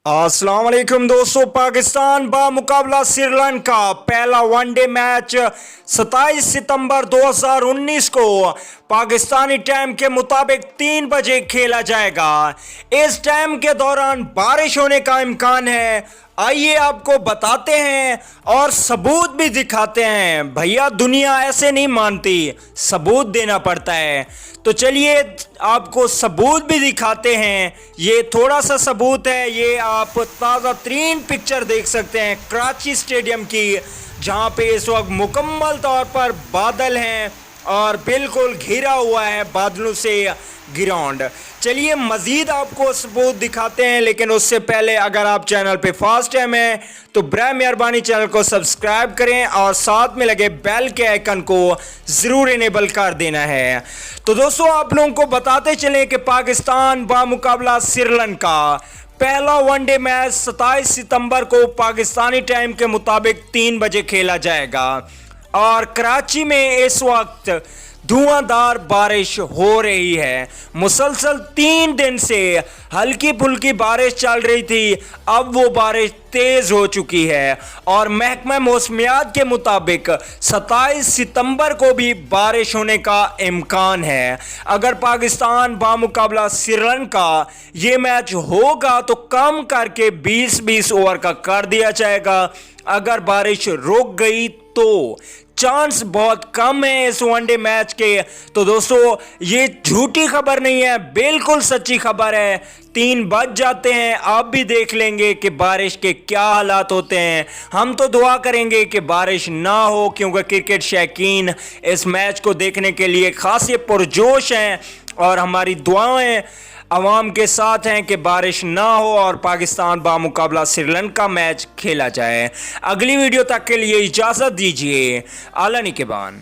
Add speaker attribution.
Speaker 1: अस्सलाम वालेकुम दोस्तों, पाकिस्तान बामुकाबला श्रीलंका पहला वनडे मैच 27 सितंबर 2019 को पाकिस्तानी टाइम के मुताबिक 3 बजे खेला जाएगा। इस टाइम के दौरान बारिश होने का इम्कान है। आइए आपको बताते हैं और सबूत भी दिखाते हैं। भैया दुनिया ऐसे नहीं मानती, सबूत देना पड़ता है। तो चलिए आपको सबूत भी दिखाते हैं। ये थोड़ा सा सबूत है, ये आप ताज़ा तरीन पिक्चर देख सकते हैं कराची स्टेडियम की, जहां पे इस वक्त मुकम्मल तौर पर बादल हैं और बिल्कुल घिरा हुआ है बादलों से ग्राउंड। चलिए मज़ीद आपको सबूत दिखाते हैं, लेकिन उससे पहले अगर आप चैनल पे फर्स्ट टाइम हैं तो बराए मेहरबानी चैनल को सब्सक्राइब करें और साथ में लगे बेल के आइकन को ज़रूर इनेबल कर देना है। तो दोस्तों आप लोगों को बताते चलें कि पाकिस्तान बामुकाबला श्रीलंका पहला वनडे मैच 27 सितंबर को पाकिस्तानी टाइम के मुताबिक 3 बजे खेला जाएगा और कराची में इस वक्त धुआंधार बारिश हो रही है। मुसलसल 3 दिन से हल्की फुल्की बारिश चल रही थी, अब वो बारिश तेज हो चुकी है और महकमा मौसमियात के मुताबिक 27 सितंबर को भी बारिश होने का इम्कान है। अगर पाकिस्तान बामुकाबला श्रीलंका ये मैच होगा तो कम करके 20-20 ओवर का कर दिया जाएगा। अगर बारिश रुक गई तो चांस बहुत कम है इस वनडे मैच के। तो दोस्तों ये झूठी खबर नहीं है, बिल्कुल सच्ची खबर है। 3 बज जाते हैं, आप भी देख लेंगे कि बारिश के क्या हालात होते हैं। हम तो दुआ करेंगे कि बारिश ना हो, क्योंकि क्रिकेट शौकीन इस मैच को देखने के लिए खासे पुरजोश हैं और हमारी दुआएं अवाम के साथ हैं कि बारिश ना हो और पाकिस्तान बामुकाबला श्रीलंका मैच खेला जाए। अगली वीडियो तक के लिए इजाज़त दीजिए। आला निगहबान।